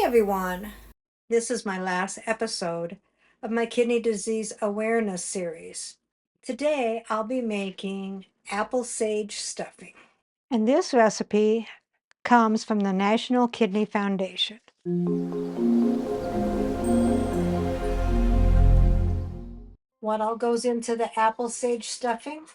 Hi everyone! This is my last episode of my kidney disease awareness series. Today I'll be making apple sage stuffing. And this recipe comes from the National Kidney Foundation. What all goes into the apple sage stuffing?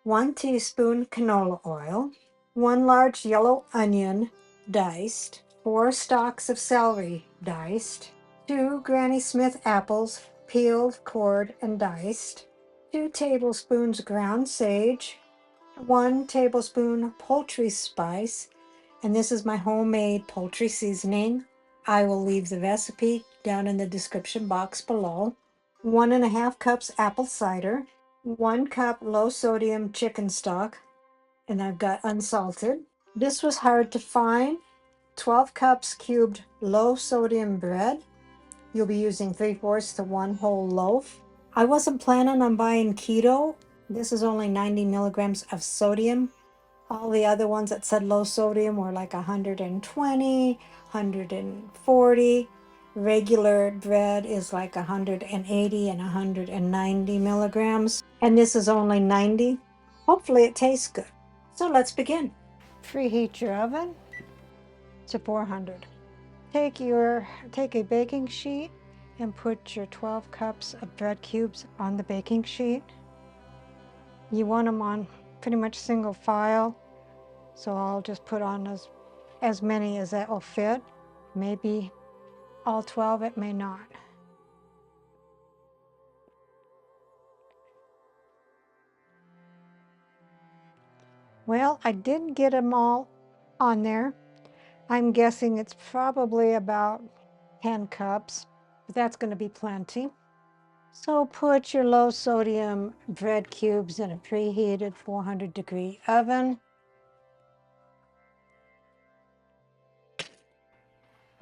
1 teaspoon canola oil, 1 large yellow onion diced, 4 stalks of celery diced, 2 Granny Smith apples peeled, cored, and diced, 2 tablespoons ground sage, 1 tablespoon poultry spice, and this is my homemade poultry seasoning. I will leave the recipe down in the description box below. 1.5 cups apple cider, 1 cup low sodium chicken stock, and I've got unsalted. This was hard to find. 12 cups cubed low sodium bread. You'll be using 3/4 to 1 whole loaf. I wasn't planning on buying keto. This is only 90 milligrams of sodium. All the other ones that said low sodium were like 120, 140. Regular bread is like 180 and 190 milligrams. And this is only 90. Hopefully it tastes good. So let's begin. Preheat your oven to 400. Take a baking sheet and put your 12 cups of bread cubes on the baking sheet. You want them on pretty much single file, so I'll just put on as many as that will fit. Maybe all 12, it may not. Well, I didn't get them all on there. I'm guessing it's probably about 10 cups, but that's going to be plenty. So put your low sodium bread cubes in a preheated 400-degree oven.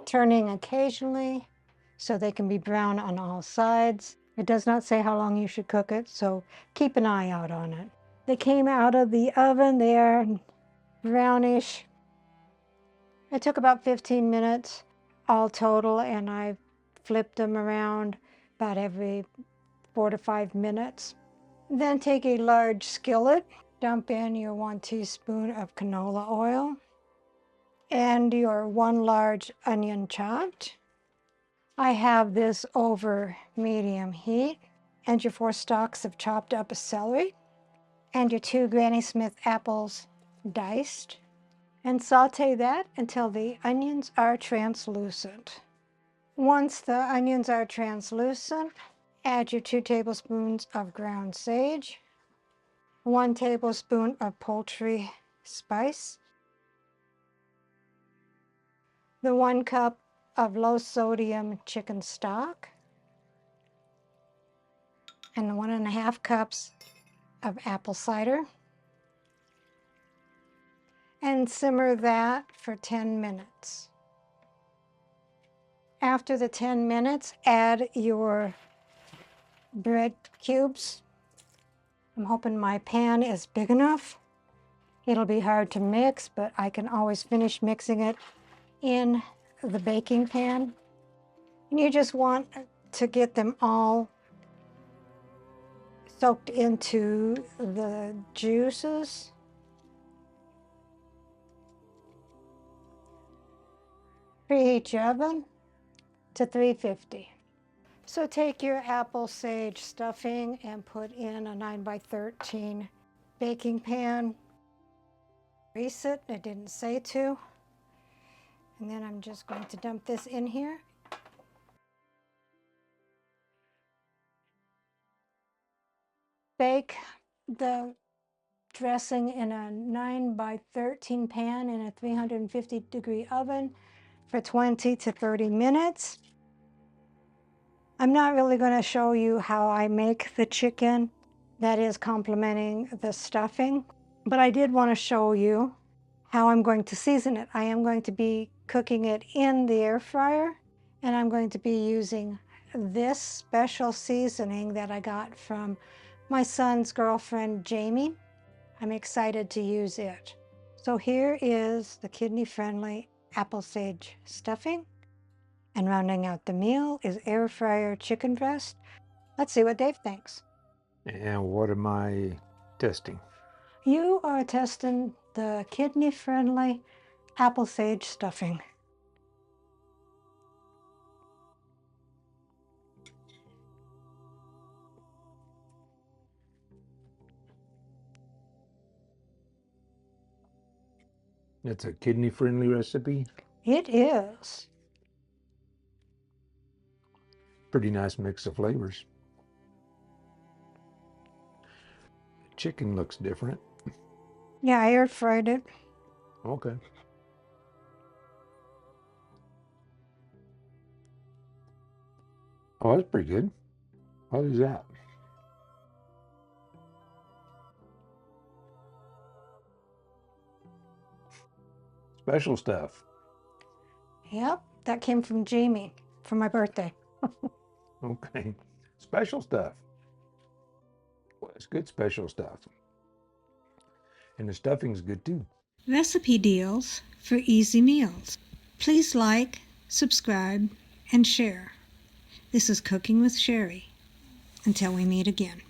Turning occasionally so they can be brown on all sides. It does not say how long you should cook it, so keep an eye out on it. They came out of the oven, they are brownish. It took about 15 minutes all total, and I flipped them around about every 4 to 5 minutes. Then take a large skillet, dump in your 1 teaspoon of canola oil and your 1 large onion chopped. I have this over medium heat, and your 4 stalks of chopped up celery, and your 2 Granny Smith apples diced, and saute that until the onions are translucent. Once the onions are translucent, add your 2 tablespoons of ground sage, 1 tablespoon of poultry spice, the 1 cup of low sodium chicken stock, and 1.5 cups of apple cider, and simmer that for 10 minutes. After the 10 minutes, add your bread cubes. I'm hoping my pan is big enough. It'll be hard to mix, but I can always finish mixing it in the baking pan. And you just want to get them all soaked into the juices. Preheat your oven to 350. So take your apple sage stuffing and put in a 9x13 baking pan. Grease it, it didn't say to. And then I'm just going to dump this in here. Bake the dressing in a 9x13 pan in a 350-degree oven for 20 to 30 minutes. I'm not really going to show you how I make the chicken that is complementing the stuffing, but I did want to show you how I'm going to season it. I am going to be cooking it in the air fryer, and I'm going to be using this special seasoning that I got from my son's girlfriend, Jamie. I'm excited to use it. So here is the kidney-friendly apple sage stuffing. And rounding out the meal is air fryer chicken breast. Let's see what Dave thinks. And what am I testing? You are testing the kidney-friendly apple sage stuffing. It's a kidney-friendly recipe. It is. Pretty nice mix of flavors. Chicken looks different. Yeah, I air fried it. Okay. Oh, that's pretty good. What is that? Special stuff. Yep, that came from Jamie for my birthday. Okay. Special stuff. Well, it's good special stuff. And the stuffing's good too. Recipe deals for easy meals. Please like, subscribe, and share. This is Cooking with Sherry. Until we meet again.